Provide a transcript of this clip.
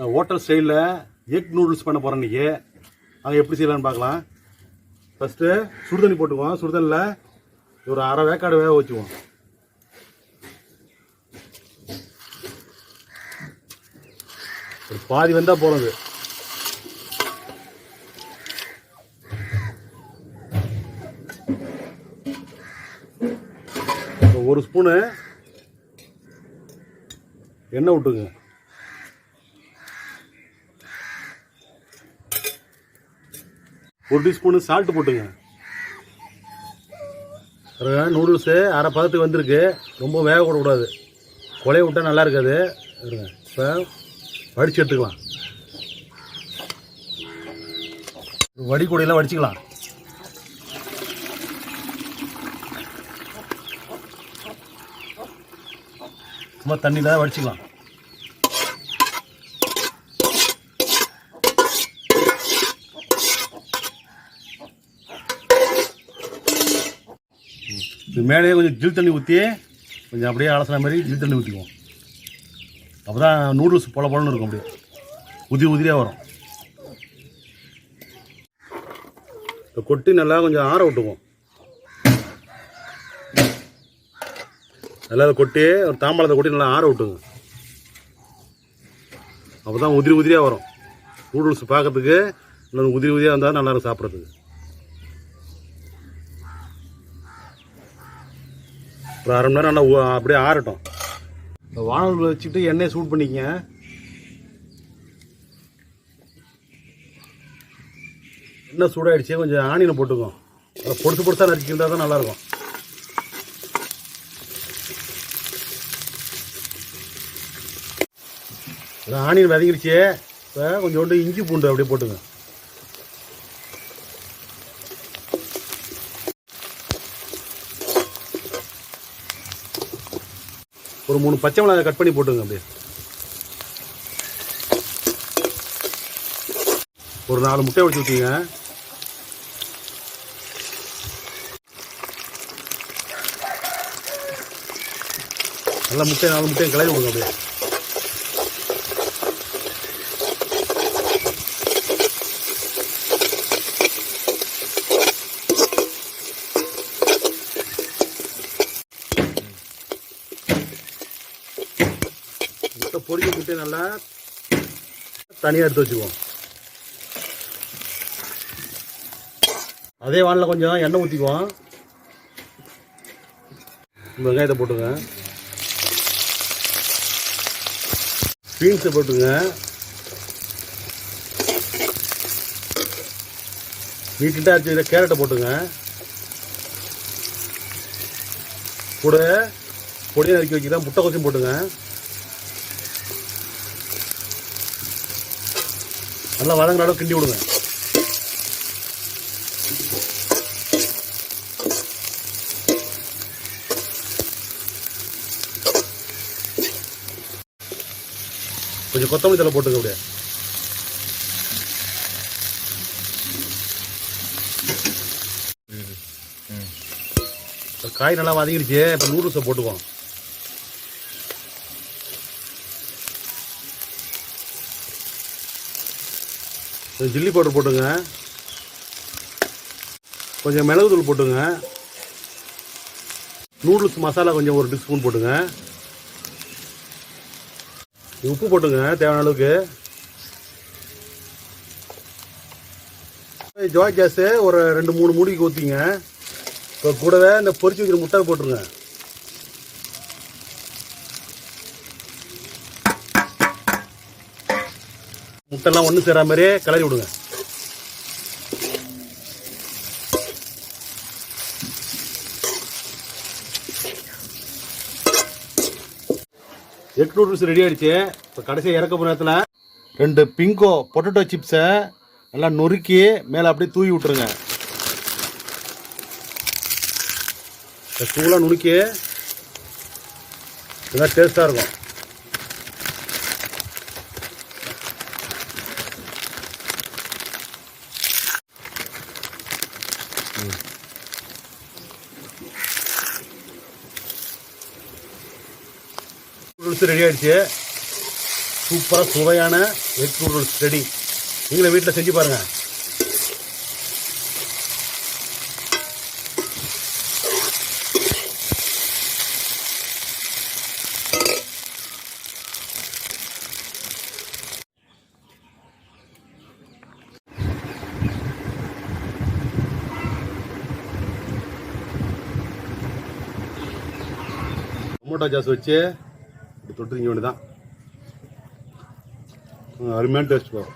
Hotel ஸ்டைலில் egg noodles பண்ண போகிறோம் இன்றைக்கி. நாங்கள் எப்படி செய்யலான்னு பார்க்கலாம். ஃபஸ்ட்டு சுடுதண்ணி போட்டுக்குவோம். சுடுதண்ணில் ஒரு அரை வேக்காடு வேக வச்சுக்குவோம். ஒரு பாதி வந்தால் போகிறது. ஒரு ஸ்பூனு எண்ணெய் விட்டுங்க. ஒரு டீஸ்பூனு சால்ட்டு போட்டுங்க. நூடுல்ஸு அரை பதத்துக்கு வந்திருக்கு. ரொம்ப வேக விடக்கூடாது. கொலைய விட்டால் நல்லா இருக்காது. இப்போ வடித்து எடுத்துக்கலாம். வடிகொடையெல்லாம் வடிச்சுக்கலாம். சும்மா தண்ணியில் வடிச்சுக்கலாம். இது மேலேயே கொஞ்சம் ஜில் தண்ணி ஊற்றி கொஞ்சம் அப்படியே அலசுன மாதிரி ஜில் தண்ணி ஊற்றிக்குவோம். அப்போ தான் நூடுல்ஸ் பொல பொலன்னு இருக்கும். அப்படியே உதிரியாக வரும். இப்போ கொட்டி நல்லா கொஞ்சம் ஆற விட்டுக்குவோம். நல்லா அதை கொட்டி ஒரு தாம்பாளத்தை கொட்டி நல்லா ஆற விட்டுங்க. அப்போ தான் உதிரியாக வரும். நூடுல்ஸ் பார்க்கறதுக்கு நல்லா உதிரியாக இருந்தால் நல்லாயிருக்கும் சாப்பிட்றதுக்கு. ஒரு அரை மணி நேரம் நல்லா அப்படியே ஆறட்டும். வானல் வச்சுட்டு எண்ணெயை சூட் பண்ணிக்கங்க. எண்ணெய் சூடாகிடுச்சு. கொஞ்சம் ஆனியனை போட்டுக்கோம். பொடுசு பொடுசாக நறுக்கிஇருந்தால் தான் நல்லாயிருக்கும். ஆனியன் வதங்கிடுச்சு. இப்போ கொஞ்சோண்டு இஞ்சி பூண்டு அப்படியே போட்டுங்க. ஒரு 3 பச்சை மிளகாய் கட் பண்ணி போட்டுங்க. அப்படியே ஒரு 4 முட்டை உடைச்சு ஊற்றிங்க. நல்லா 4 முட்டையும் கிளறி விடுங்க. அப்படியே பொரிக்க முட்டை நல்லா தனியாக எடுத்து வச்சுக்குவோம். அதே வானில் கொஞ்சம் எண்ணெய் ஊற்றிக்குவோம். வெங்காயத்தை போட்டுங்க. பீன்ஸை போட்டுங்க. நீட்டாக அரைச்சி கேரட்டை போட்டுங்க. கூட பொடியை நறுக்கி வைக்கிறேன். முட்டை கொச்சும் போட்டுங்க. நல்லா வதங்குற அளவு கிண்டி விடுங்க. கொஞ்சம் கொத்தமல்லி தழை போட்டுங்க. அப்படியே காய் நல்லா வதங்கிடுச்சு. இப்போ நூடுல்ஸை போட்டுக்குவோம். சில்லி பவுடர் போட்டுங்க. கொஞ்சம் மிளகுத்தூள் போட்டுங்க. நூடுல்ஸ் மசாலா கொஞ்சம் ஒரு டீஸ்பூன் போட்டுங்க. உப்பு போட்டுங்க தேவையான அளவுக்கு. ஜோய் கேஸு ஒரு 2-3 மூடிக்கு ஊற்றிங்க. இப்போ கூடவே இந்த பொரிச்சு வைக்கிற முட்டை போட்டுருங்க. முட்டைலாம் ஒன்று சேரா மாதிரியே கிளறி விடுங்க. எக் நூடுல்ஸ் ரெடி ஆகிடுச்சு. இப்போ கடைசியாக இறக்க போகிற நேரத்தில் 2 பிங்கோ பொட்டேட்டோ சிப்ஸை நல்லா நொறுக்கி மேலே அப்படியே தூவி விட்டுருங்க. தூளாக நுணுக்கி நல்லா டேஸ்ட்டாக இருக்கும். நூடுல்ஸ் ரெடி ஆகிடுச்சு. சூப்பராக சுவையான எக் நூடுல்ஸ் ரெடி. நீங்களே வீட்டில் செஞ்சு பாருங்கள். டொமேட்டோ சாஸ் வச்சு தொட்டுங்க வேண்டியதான். அருமையான டேஸ்ட் வரும்.